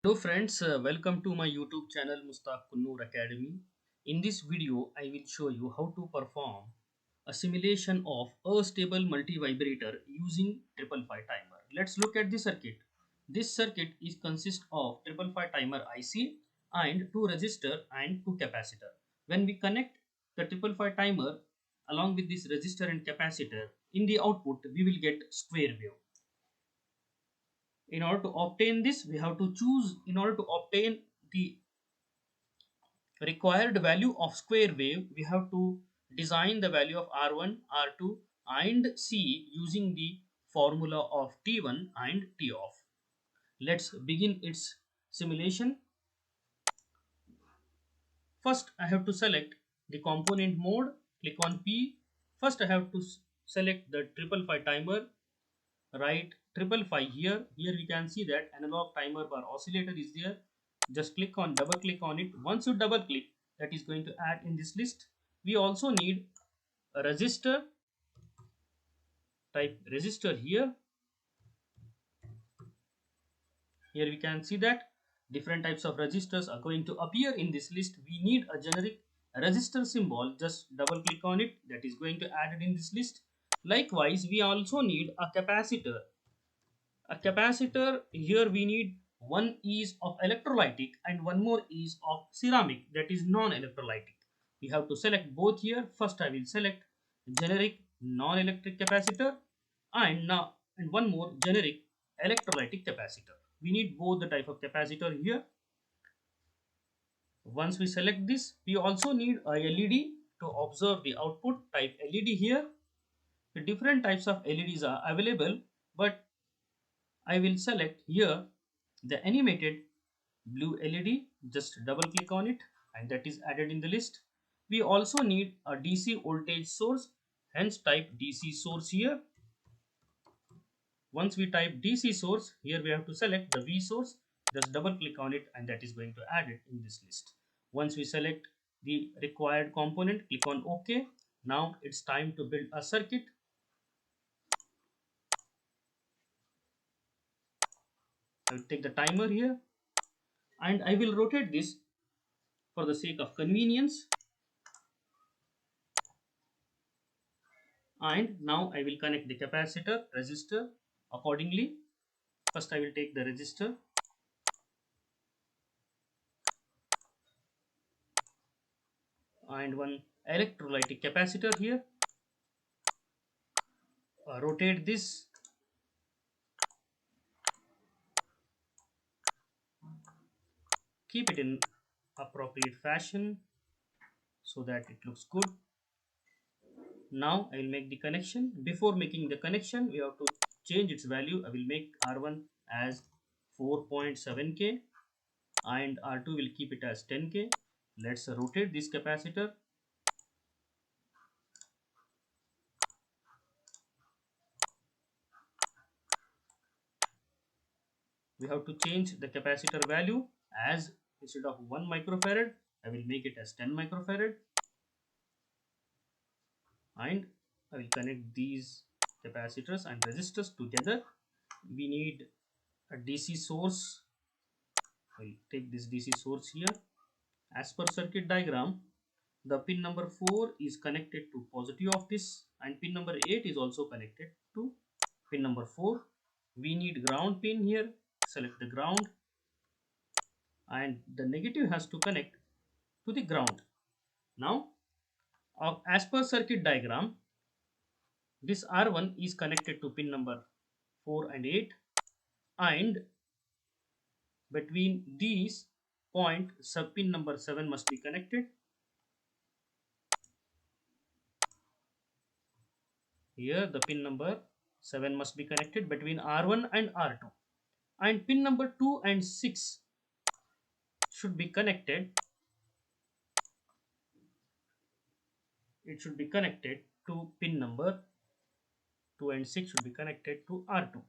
Hello friends, welcome to my YouTube channel Mustaq Kunnur Academy. In this video, I will show you how to perform a simulation of a stable multivibrator using 555 timer. Let's look at the circuit. This circuit is consist of 555 timer IC and 2 resistor and 2 capacitor. When we connect the 555 timer along with this resistor and capacitor, in the output we will get square wave. In order to obtain this, we have to choose, in order to obtain the required value of square wave, we have to design the value of R1, R2 and C using the formula of T1 and T off. Let's begin its simulation. First, I have to select the component mode, click on P. First, I have to select the 555 timer, write 555 here. Here we can see that analog timer bar oscillator is there. Just click on, double click on it. Once you double click, that is going to add in this list. We also need a resistor. Type resistor here. Here we can see that different types of resistors are going to appear in this list. We need a generic resistor symbol. Just double click on it. That is going to add it in this list. Likewise, we also need a capacitor. A capacitor, here we need one is of electrolytic and one more is of ceramic, that is non-electrolytic. We have to select both here. First I will select generic non-electric capacitor and now and one more generic electrolytic capacitor. We need both the type of capacitor here. Once we select this, we also need a LED to observe the output. Type LED here. The different types of LEDs are available, but I will select here the animated blue LED. Just double click on it and that is added in the list. We also need a DC voltage source, hence type DC source here. Once we type DC source, here we have to select the V source. Just double click on it and that is going to add it in this list. Once we select the required component, click on OK. Now it's time to build a circuit. I will take the timer here and I will rotate this for the sake of convenience. And now I will connect the capacitor, resistor accordingly. First I will take the resistor and one electrolytic capacitor here. Rotate this. Keep it in appropriate fashion so that it looks good. Now I will make the connection. Before making the connection, we have to change its value. I will make R1 as 4.7K and R2 will keep it as 10K. Let's rotate this capacitor. We have to change the capacitor value, as instead of 1 microfarad, I will make it as 10 microfarad. And I will connect these capacitors and resistors together. We need a DC source. I will take this DC source here. As per circuit diagram, the pin number 4 is connected to positive of this and pin number 8 is also connected to pin number 4. We need ground pin here. Select the ground and the negative has to connect to the ground. Now, as per circuit diagram, this R1 is connected to pin number 4 and 8 and between these point sub pin number 7 must be connected. Here the pin number 7 must be connected between R1 and R2 and pin number 2 and 6 should be connected. It should be connected to pin number 2 and 6 should be connected to R2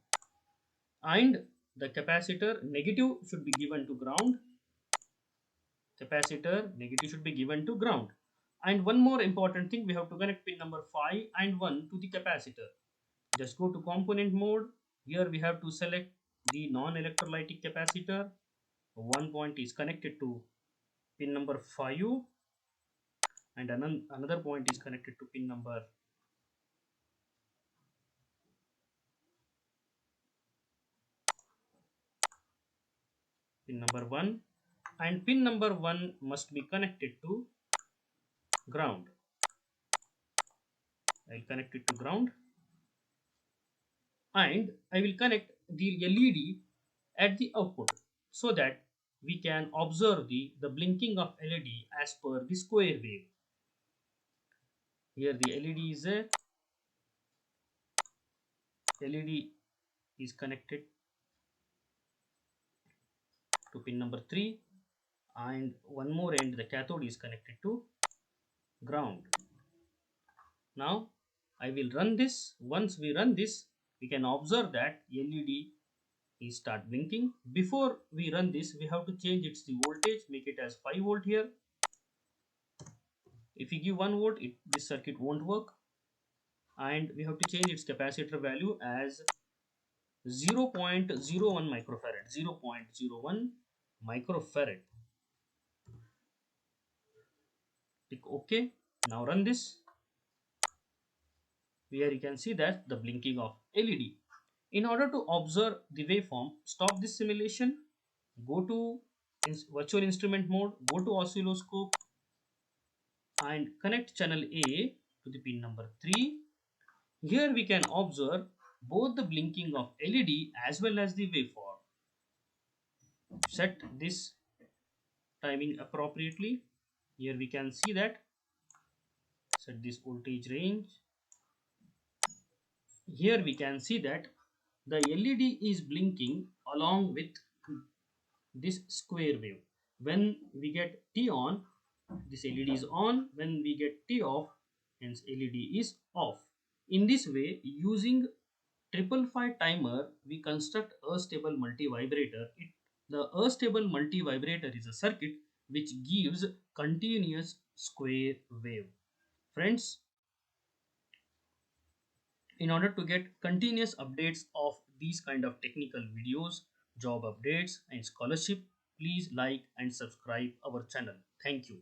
and the capacitor negative should be given to ground. Capacitor negative should be given to ground. And one more important thing, we have to connect pin number 5 and 1 to the capacitor. Just go to component mode. Here we have to select the non-electrolytic capacitor. one point is connected to pin number 5, and another point is connected to pin number 1, and pin number 1 must be connected to ground. I'll connect it to ground, and I will connect the LED at the output so that we can observe the blinking of LED as per the square wave. Here the LED is a LED is connected to pin number 3, and one more end the cathode is connected to ground. Now I will run this. Once we run this, we can observe that LED is start blinking. Before we run this, we have to change its the voltage, make it as 5 volt here. If we give 1 volt, this circuit won't work, and we have to change its capacitor value as 0.01 microfarad. 0.01 microfarad. Click OK. Now run this. Here you can see that the blinking of LED. In order to observe the waveform, stop this simulation, go to virtual instrument mode, go to oscilloscope, and connect channel A to the pin number 3. Here we can observe both the blinking of LED as well as the waveform. Set this timing appropriately. Here we can see that. Set this voltage range. Here we can see that the LED is blinking along with this square wave. When we get T on, this LED is on. When we get T off, hence LED is off. In this way, using 555 timer, we construct a stable multivibrator. The astable multivibrator is a circuit which gives continuous square wave. Friends, in order to get continuous updates of these kind of technical videos, job updates and scholarship, please like and subscribe our channel. Thank you.